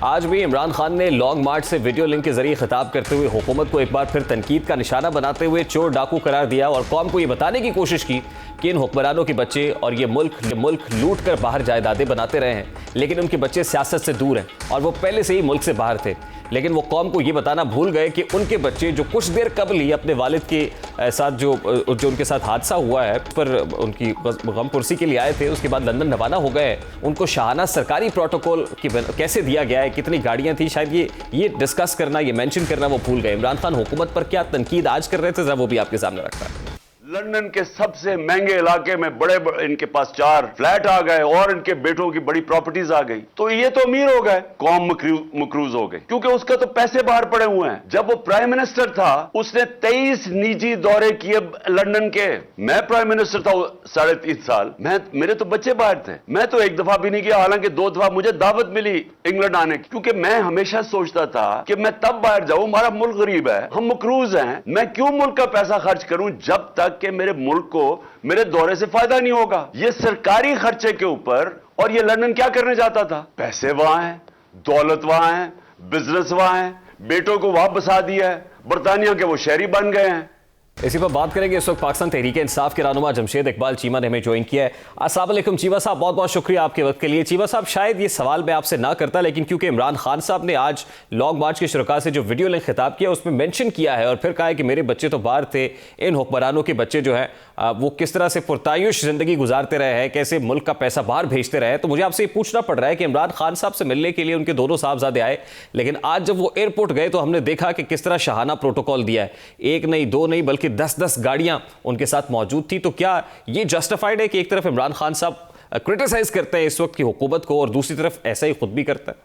Speaker 1: आज भी इमरान खान ने लॉन्ग मार्च से वीडियो लिंक के जरिए खिताब करते हुए हुकूमत को एक बार फिर तनकीद का निशाना बनाते हुए चोर डाकू करार दिया और कौम को ये बताने की कोशिश की कि इन हुक्मरानों के बच्चे और ये मुल्क लूट कर बाहर जायदादें बनाते रहे हैं, लेकिन उनके बच्चे सियासत से दूर हैं और वो पहले से ही मुल्क से बाहर थे। लेकिन वो कौम को ये बताना भूल गए कि उनके बच्चे जो कुछ देर कबल ही अपने वालिद के साथ जो उनके साथ हादसा हुआ है पर उनकी गम पुरसी के लिए आए थे, उसके बाद लंदन रवाना हो गए, उनको शाहाना सरकारी प्रोटोकॉल कैसे दिया गया है, कितनी गाड़ियां थी, शायद ये डिस्कस करना, ये मेंशन करना वो भूल गए। इमरान खान हुकूमत पर क्या तनकीद आज कर रहे थे, जरा वो भी आपके सामने रखता है।
Speaker 6: लंदन के सबसे महंगे इलाके में बड़े इनके पास 4 फ्लैट आ गए और इनके बेटों की बड़ी प्रॉपर्टीज आ गई, तो ये तो अमीर हो गए, कौम मकरूज हो गई, क्योंकि उसका तो पैसे बाहर पड़े हुए हैं। जब वो प्राइम मिनिस्टर था उसने 23 निजी दौरे किए लंदन के। मैं प्राइम मिनिस्टर था 3.5 साल, मेरे तो बच्चे बाहर थे, मैं तो एक दफा भी नहीं किया, हालांकि 2 दफा मुझे दावत मिली इंग्लैंड आने की, क्योंकि मैं हमेशा सोचता था कि मैं तब बाहर जाऊं, हमारा मुल्क गरीब है, हम मकरूज हैं, मैं क्यों मुल्क का पैसा खर्च करूं जब तक कि मेरे मुल्क को मेरे दौरे से फायदा नहीं होगा। ये सरकारी खर्चे के ऊपर, और ये लंदन क्या करने जाता था? पैसे वहां हैं, दौलत वहां है, बिजनेस वहां है, बेटों को वहां बसा दिया है, बरतानिया के वो शहरी बन गए हैं।
Speaker 1: इसी पर बात करेंगे। इस वक्त पाकिस्तान तहरीक इंसाफ के रहनुमा जमशेद इकबाल चीमा ने हमें ज्वाइन किया है। अस्सलाम वालेकुम चीमा साहब, बहुत बहुत शुक्रिया आपके वक्त के लिए। चीमा साहब, शायद ये सवाल मैं आपसे ना करता, लेकिन क्योंकि इमरान खान साहब ने आज लॉन्ग मार्च के शुरका से जो वीडियो लिंक खिताब किया उसमें मेंशन किया है और फिर कहा है कि मेरे बच्चे तो बाहर थे, इन हुक्मरानों के बच्चे जो है वो किस तरह से पुरतायुश जिंदगी गुजारते रहे हैं, कैसे मुल्क का पैसा बाहर भेजते रहे। तो मुझे आपसे ये पूछना पड़ रहा है कि इमरान खान साहब से मिलने के लिए उनके दोनों साहबजादे आए, लेकिन आज जब वो एयरपोर्ट गए तो हमने देखा कि किस तरह शाहाना प्रोटोकॉल दिया है। 1 नहीं 2 नहीं बल्कि 10-10 गाड़ियां उनके साथ मौजूद थी। तो क्या ये जस्टिफाइड है कि एक तरफ इमरान खान साहब क्रिटिसाइज करते हैं इस वक्त की हुकूमत को और दूसरी तरफ ऐसा ही खुद भी करता है?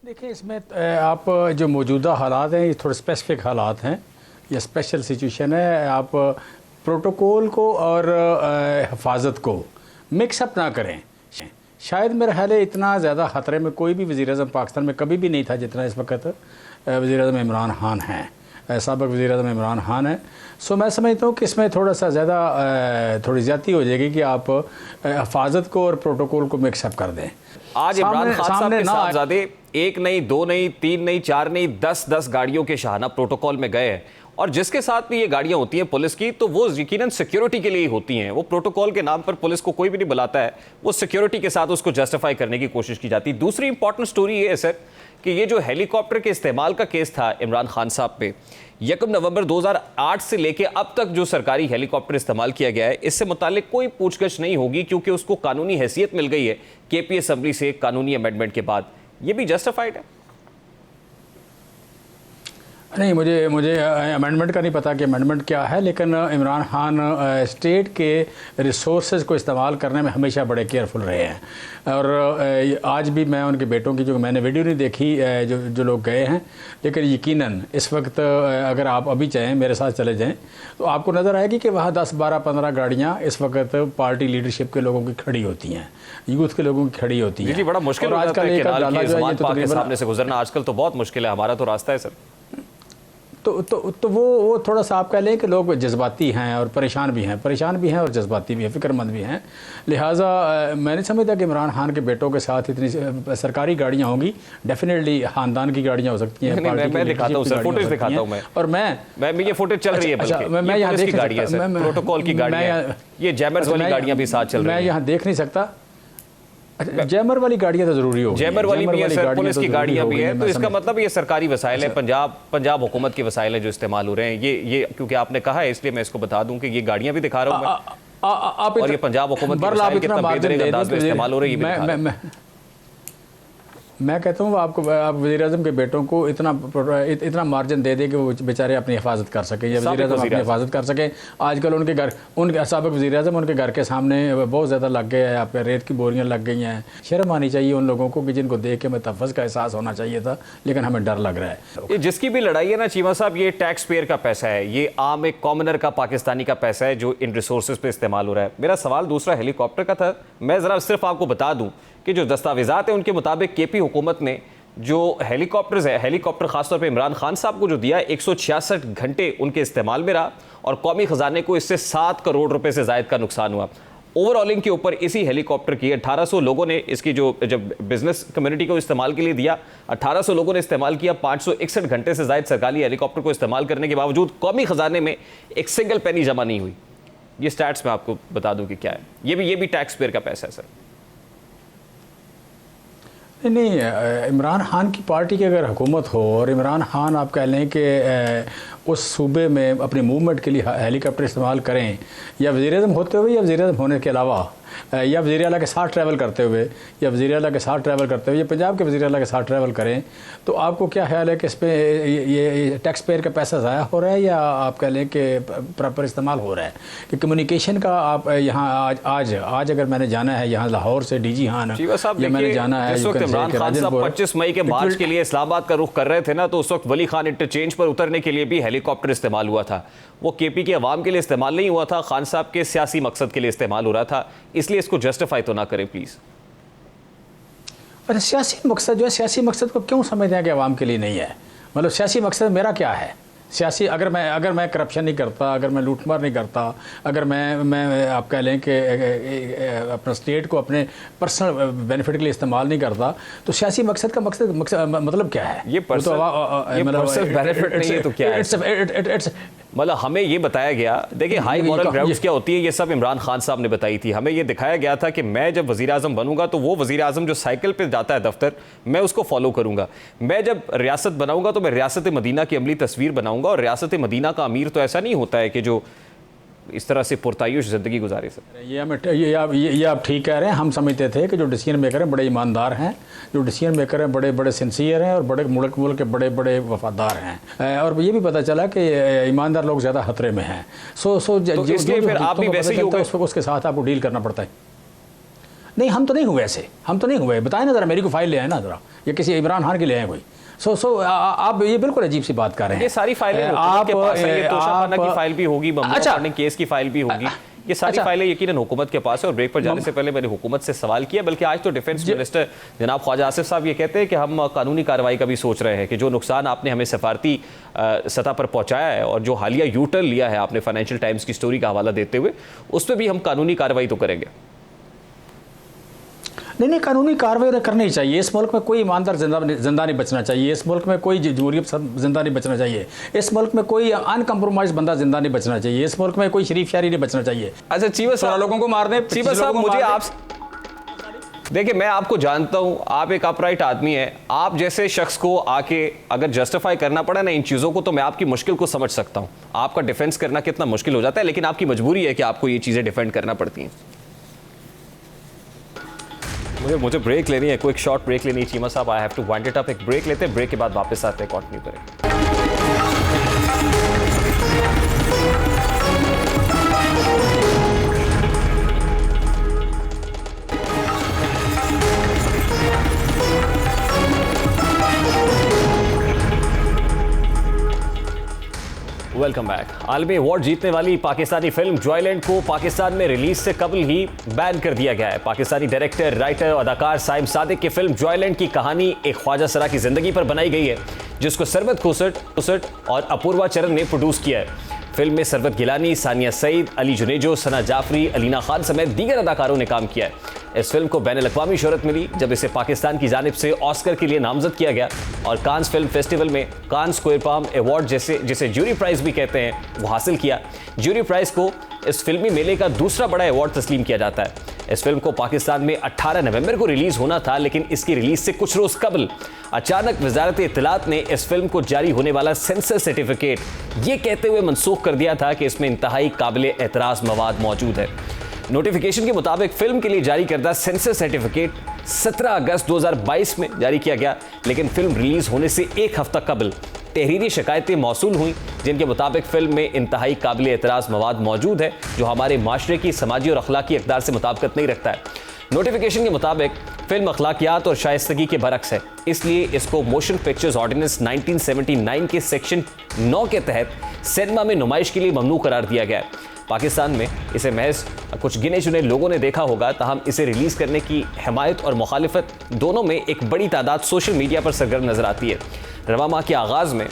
Speaker 7: देखिए, इसमें आप जो मौजूदा हालात हैं ये थोड़े स्पेसिफिक हालात हैं, ये स्पेशल सिचुएशन है। आप प्रोटोकॉल को और हिफाजत को मिक्सअप ना करें। शायद मेरा ख्याल है इतना ज़्यादा ख़तरे में कोई भी वज़ीर-ए-आज़म पाकिस्तान में कभी भी नहीं था जितना इस वक्त वज़ीर-ए-आज़म इमरान खान हैं। साबिक़ वज़ीर-ए-आज़म इमरान खान है। सो मैं समझता हूँ कि इसमें थोड़ा सा ज़्यादा थोड़ी ज़्यादती हो जाएगी कि आप हिफाजत को और प्रोटोकॉल को मिक्सअप कर दें।
Speaker 1: आज इमरान खान साहब के साहबजादे 1 नहीं, 2 नहीं, 3 नहीं, 4 नहीं, 10 गाड़ियों के शाहाना प्रोटोकॉल में गए हैं, और जिसके साथ भी ये गाड़ियां होती हैं पुलिस की, तो वो यकीनन सिक्योरिटी के लिए ही होती हैं। वो प्रोटोकॉल के नाम पर पुलिस को कोई भी नहीं बुलाता है, वो सिक्योरिटी के साथ उसको जस्टिफाई करने की कोशिश की जाती है। दूसरी इंपॉर्टेंट स्टोरी ये है सर कि ये जो हेलीकॉप्टर के इस्तेमाल का केस था इमरान खान साहब पे, 1 नवंबर 2008 से लेके अब तक जो सरकारी हेलीकॉप्टर इस्तेमाल किया गया है, इससे मुतालिक कोई पूछगछ नहीं होगी, क्योंकि उसको कानूनी हैसियत मिल गई है केपी असेंबली से कानूनी अमेंडमेंट के बाद। ये भी जस्टिफाइड है?
Speaker 7: नहीं, मुझे अमेंडमेंट का नहीं पता कि अमेंडमेंट क्या है, लेकिन इमरान खान स्टेट के रिसोर्सेज को इस्तेमाल करने में हमेशा बड़े केयरफुल रहे हैं। और आज भी मैं उनके बेटों की, जो मैंने वीडियो नहीं देखी, जो लोग गए हैं, लेकिन यकीनन इस वक्त अगर आप अभी चाहें मेरे साथ चले जाएं तो आपको नज़र आएगी कि वहाँ 10, 12, 15 गाड़ियाँ इस वक्त पार्टी लीडरशिप के लोगों की खड़ी होती हैं, यूथ के लोगों की खड़ी होती हैं।
Speaker 1: जी, बड़ा मुश्किल हो जाता है के सामने से गुजरना, आजकल तो बहुत मुश्किल है, हमारा तो रास्ता है सर।
Speaker 7: तो वो थोड़ा सा आप कह लें कि लोग जज्बाती हैं और परेशान भी हैं और जज्बाती भी हैं, फ़िक्रमंद भी हैं। लिहाजा मैं नहीं समझता कि इमरान खान के बेटों के साथ इतनी सरकारी गाड़ियाँ होंगी। डेफिनेटली ख़ानदान की गाड़ियाँ हो सकती हैं।
Speaker 1: मैं दिखाता हूँ सर, फुटेज दिखाता हूँ मैं, और मैं ये फुटेज चल रही है, मैं यहाँ देख गाड़ी है सर, प्रोटोकॉल की गाड़ी है, ये जैमर्स वाली गाड़ियाँ भी साथ चल रही हैं।
Speaker 7: मैं यहाँ देख नहीं सकता। जैमर वाली गाड़ियाँ तो जरूरी होगी,
Speaker 1: जैमर वाली भी है सर, पुलिस की गाड़ियाँ भी हैं, तो इसका मतलब ये सरकारी वसाइल है, पंजाब हुकूमत के वसाइल हैं जो इस्तेमाल हो रहे हैं। ये क्योंकि आपने कहा है इसलिए मैं इसको बता दूं कि ये गाड़ियाँ भी दिखा रहा हूँ मैं, और ये पंजाब हुकूमत की वसाइल कितना बेहतरीन अंदाज में इस्तेमाल हो रही है।
Speaker 7: मैं कहता हूँ आप वज़ीर-ए-आज़म के बेटों को इतना मार्जिन दे दें कि वो बेचारे अपनी हिफाजत कर सकें, या वज़ीर-ए-आज़म अपनी हिफाजत कर सकें। आजकल उनके साबिक़ वज़ीर-ए-आज़म उनके घर के सामने बहुत ज़्यादा लग गए हैं, आप रेत की बोरियाँ लग गई हैं। शर्म आनी चाहिए उन लोगों को कि जिनको देख के तहफ़्फ़ुज़ का एहसास होना चाहिए था, लेकिन हमें डर लग रहा है।
Speaker 1: ये जिसकी भी लड़ाई है ना चीमा साहब, ये टैक्स पेयर का पैसा है, ये आम एक कॉमनर का, पाकिस्तानी का पैसा है जो इन रिसोर्सेज पे इस्तेमाल हो रहा है। मेरा सवाल दूसरा हेलीकॉप्टर का था। मैं ज़रा सिर्फ आपको बता दूँ कि जो दस्तावेज़ात हैं उनके मुताबिक केपी हुकूमत ने जो हेलीकॉप्टर्स है, हेलीकॉप्टर खासतौर पे इमरान खान साहब को जो दिया, 166 घंटे उनके इस्तेमाल में रहा, और कौमी ख़जाने को इससे 7 करोड़ रुपए से ज़ायद का नुकसान हुआ। ओवरऑलिंग के ऊपर इसी हेलीकॉप्टर की 1800 लोगों ने इसकी जब बिजनेस कम्युनिटी को इस्तेमाल के लिए दिया, 1800 लोगों ने इस्तेमाल किया। 561 घंटे से ज़ायद सरकारी हेलीकॉप्टर को इस्तेमाल करने के बावजूद कौमी ख़जाने में एक सिंगल पेनी जमा नहीं हुई। ये स्टैट्स मैं आपको बता दूं कि क्या है, ये भी टैक्स पेयर का पैसा है सर।
Speaker 7: नहीं, इमरान खान की पार्टी की अगर हुकूमत हो और इमरान खान आप कह लें कि उस सूबे में अपनी मूवमेंट के लिए हेलीकॉप्टर इस्तेमाल करें, या वज़ीर-ए-आज़म होते हुए, या वज़ीर-ए-आज़म होने के अलावा, या वज़ीर-ए-आला के साथ ट्रैवल करते हुए, या वज़ीर-ए-आला के साथ ट्रैवल करते हुए, या पंजाब के वज़ीर-ए-आला के साथ ट्रैवल करें, तो आपको क्या ख्याल है कि इस पर ये टैक्स पेयर का पैसा ज़ाया हो रहा है, या आप कह लें कि प्रॉपर इस्तेमाल हो रहा है? कि कम्युनिकेशन का आप यहाँ आज अगर मैंने जाना है यहाँ लाहौर से DG खान, या मैंने जाना है
Speaker 1: इमरान खान साहब 25 मई के मार्च के लिए इस्लामाबाद का रुख कर रहे थे ना, तो उस वक्त वली खान इंटरचेंज पर उतरने के लिए भी हेलीकॉप्टर इस्तेमाल हुआ था। वो केपी के अवाम के लिए इस्तेमाल नहीं हुआ था, खान साहब के सियासी मकसद के लिए इस्तेमाल हो रहा था। इसलिए इसको जस्टिफाई तो ना करें प्लीज।
Speaker 7: पर सियासी मकसद जो है, सियासी मकसद को क्यों समझते हैं कि अवाम के लिए नहीं है? मतलब सियासी मकसद मेरा क्या है? सियासी अगर मैं करप्शन नहीं करता, अगर मैं लूटमार नहीं करता, अगर मैं आप कह लें कि अपना स्टेट को अपने पर्सनल बेनिफिट के लिए इस्तेमाल नहीं करता, तो सियासी मकसद का मतलब क्या है?
Speaker 1: ये पर्सनल बेनिफिट नहीं है तो क्या है? मतलब हमें ये बताया गया, देखिए हाई मॉरल ग्राउंड्स क्या होती है, ये सब इमरान खान साहब ने बताई थी। हमें ये दिखाया गया था कि मैं जब वज़ीर आज़म बनूंगा तो वो वज़ीर आज़म जो साइकिल पे जाता है दफ्तर, मैं उसको फॉलो करूंगा। मैं जब रियासत बनाऊंगा तो मैं रियासत मदीना की अमली तस्वीर बनाऊंगा, और रियासत मदीना का अमीर तो ऐसा नहीं होता है कि जो इस तरह से पुरतायुश ज़िंदगी गुजारे सर।
Speaker 7: ये आप ठीक कह रहे हैं। हम समझते थे कि जो डिसीजन मेकर हैं बड़े ईमानदार हैं, जो डिसीजन मेकर हैं बड़े बड़े सिंसियर हैं, और बड़े मुल्क के बड़े बड़े वफादार हैं, और ये भी पता चला कि ईमानदार लोग ज़्यादा खतरे में हैं।
Speaker 1: इसलिए फिर आप भी वैसे ही हो गए,
Speaker 7: उसके साथ आपको डील करना पड़ता है। नहीं, हम तो नहीं हुए ऐसे, हम तो नहीं हुए। बताएं ना ज़रा, मेरी को फाइल ले आए ना ज़रा, या किसी इमरान खान के ले आए कोई। आप ये बिल्कुल अजीब सी बात कर रहे हैं।
Speaker 1: ये सारी फाइलें आपके पास है, ये तोशाखाना की फाइल भी होगी, ममनूअ फंडिंग केस की फाइल भी होगी, ये सारी फाइलें यकीनन हुकूमत के पास है और ब्रेक पर जाने से पहले मैंने हुकूमत से सवाल किया, बल्कि आज तो डिफेंस मिनिस्टर जनाब ख्वाजा आसिफ साहब ये कहते हैं कि हम कानूनी कार्रवाई का भी सोच रहे हैं कि जो नुकसान आपने हमें सफारती सतह पर पहुंचाया है और जो हालिया यू टर्न लिया है आपने फाइनेंशियल टाइम्स की स्टोरी का हवाला देते हुए, उस पर भी हम कानूनी कार्रवाई तो करेंगे।
Speaker 7: नहीं, कानूनी कार्रवाई करनी चाहिए। इस मुल्क में कोई ईमानदार जिंदा नहीं बचना चाहिए, इस मुल्क में कोई जमहूरियत जिंदा नहीं बचना चाहिए, इस मुल्क में कोई अनकम्प्रोमाइज बंदा जिंदा नहीं बचना चाहिए, इस मुल्क में कोई शरीफ शायरी नहीं बचना चाहिए।
Speaker 1: अच्छा चीमा साहब,
Speaker 7: लोगों को मार दें,
Speaker 1: चीमा साहब मुझे आप देखिए, मैं आपको जानता हूं, आप एक अपराइट आदमी हैं, आप जैसे शख्स को आके अगर जस्टिफाई करना पड़ा ना इन चीज़ों को, तो मैं आपकी मुश्किल को समझ सकता हूं। आपका डिफेंस करना कितना मुश्किल हो जाता है, लेकिन आपकी मजबूरी है कि आपको ये चीज़ें डिफेंड करना पड़ती हैं। मुझे ब्रेक लेनी है, कोई एक शॉर्ट ब्रेक लेनी है चीमा साहब, I have to wind it up. एक ब्रेक लेते हैं, ब्रेक के बाद वापस आते हैं, कंटिन्यू करें। Welcome back. आलमी अवार्ड जीतने वाली पाकिस्तानी फिल्म जॉयलैंड को पाकिस्तान में रिलीज से कबल ही बैन कर दिया गया है। पाकिस्तानी डायरेक्टर, राइटर और अदाकार साइम सादिक की फिल्म जॉयलैंड की कहानी एक ख्वाजा सरा की जिंदगी पर बनाई गई है, जिसको सरवत खोसट और अपूर्वा चरण ने प्रोड्यूस किया है। फिल्म में सरवत गिलानी, सानिया सईद, अली जुनेजो, सना जाफरी, अलीना खान समेत दीगर अदाकारों ने काम किया है। इस फिल्म को बैन अल-अक़वामी शोहरत मिली जब इसे पाकिस्तान की जानिब से ऑस्कर के लिए नामजद किया गया और कांस फिल्म फेस्टिवल में कांस स्क्वायर पाम अवार्ड जिसे ज्यूरी प्राइज भी कहते हैं वो हासिल किया। ज्यूरी प्राइज को इस फिल्मी मेले का दूसरा बड़ा अवार्ड तस्लीम किया जाता है। इस फिल्म को पाकिस्तान में 18 नवंबर को रिलीज होना था, लेकिन इसकी रिलीज से कुछ रोज कबल अचानक वजारत इत्तलात ने इस फिल्म को जारी होने वाला सेंसर सर्टिफिकेट ये कहते हुए मनसूख कर दिया था कि इसमें इंतहाई काबिल एतराज मवाद मौजूद है। नोटिफिकेशन के मुताबिक फिल्म के लिए जारी करदा सेंसर सर्टिफिकेट 17 अगस्त 2022 में जारी किया गया, लेकिन फिल्म रिलीज होने से एक हफ्ता कबल तहरीरी शिकायतें मौसूल हुई जिनके मुताबिक फिल्म में इंतहाई काबिल एतराज़ मवाद मौजूद है जो हमारे माशरे की समाजी और अखलाकी इक़दार से मुताबिकत नहीं रखता है। नोटिफिकेशन के मुताबिक फिल्म अखलाकियात और शाइस्तगी के बरक्स है, इसलिए इसको मोशन पिक्चर्स ऑर्डिनेंस 1979 के सेक्शन 9 के तहत सिनेमा में नुमाइश के लिए ममनू करार दिया गया है। पाकिस्तान में इसे महज कुछ गिने चुने लोगों ने देखा होगा, ताहम इसे रिलीज़ करने की हिमायत और मुखालिफत दोनों में एक बड़ी तादाद सोशल मीडिया पर सरगर्म नजर आती है। रवा माह के आगाज़ में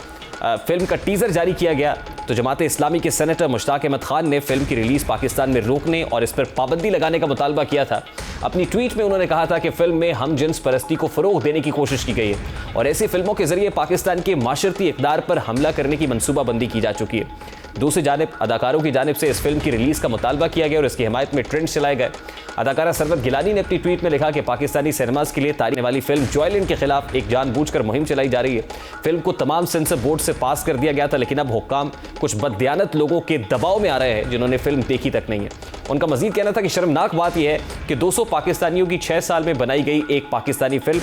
Speaker 1: फिल्म का टीज़र जारी किया गया तो जमात इस्लामी के सेनेटर मुश्ताक अहमद खान ने फिल्म की रिलीज़ पाकिस्तान में रोकने और इस पर पाबंदी लगाने का मुतालबा किया था। अपनी ट्वीट में उन्होंने कहा था कि फिल्म में हम जिन्स परस्ती को फ़रोग़ देने की कोशिश की गई है और ऐसी फिल्मों के ज़रिए पाकिस्तान के माशरती इक़दार पर हमला करने की मनसूबाबंदी की जा चुकी है। दूसरी जानिब अदाकारों की जानिब से इस फिल्म की रिलीज़ का मुतालबा किया गया और इसकी हिमायत में ट्रेंड चलाए गए। अदाकारा सरवत गिलानी ने अपनी ट्वीट में लिखा कि पाकिस्तानी सिनेमाज के लिए तारीफ वाली फिल्म जॉयलैंड के खिलाफ एक जानबूझकर मुहिम चलाई जा रही है। फिल्म को तमाम सेंसर बोर्ड से पास कर दिया गया था, लेकिन अब हुक्काम कुछ बददियानत लोगों के दबाव में आ रहे हैं जिन्होंने फिल्म देखी तक नहीं है। उनका मजीद कहना था कि शर्मनाक बात यह है कि 200 पाकिस्तानियों की 6 साल में बनाई गई एक पाकिस्तानी फिल्म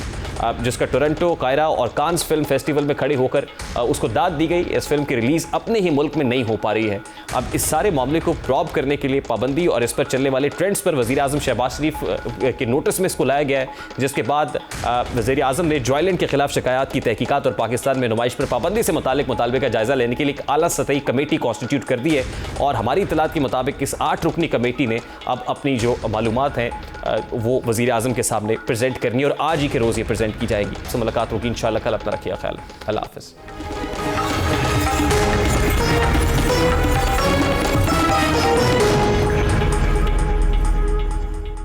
Speaker 1: जिसका टोरंटो, कायरा और कांस फिल्म फेस्टिवल में खड़े होकर उसको दाद दी गई, इस फिल्म की रिलीज़ अपने ही मुल्क में नहीं हो पा रही है। अब इस सारे मामले को प्रॉब करने के लिए पाबंदी और इस पर चलने वाले ट्रेंड्स पर वज़ीर आज़म शहबाज शरीफ के नोटिस में इसको लाया गया है, जिसके बाद वज़ीर आज़म ने जॉयलैंड के खिलाफ शिकायत की तहकीकात और पाकिस्तान में नुमाइश पर पाबंदी से मुतालिक मुतालबे का जायज़ा लेने के लिए एक आला सतही कमेटी कॉन्स्टिट्यूट कर दी है और हमारी इतलात के मुताबिक इस 8 रुकनी कमेटी ने अब अपनी जो मालूमात हैं वो वज़ीर आज़म के सामने प्रेजेंट करनी है और आज ही के रोज़ ये प्रेजेंट की जाएगी। तो मुलाकात होगी इंशाअल्लाह कल। अपना रखिए ख्याल। अल्लाह हाफ़िज़।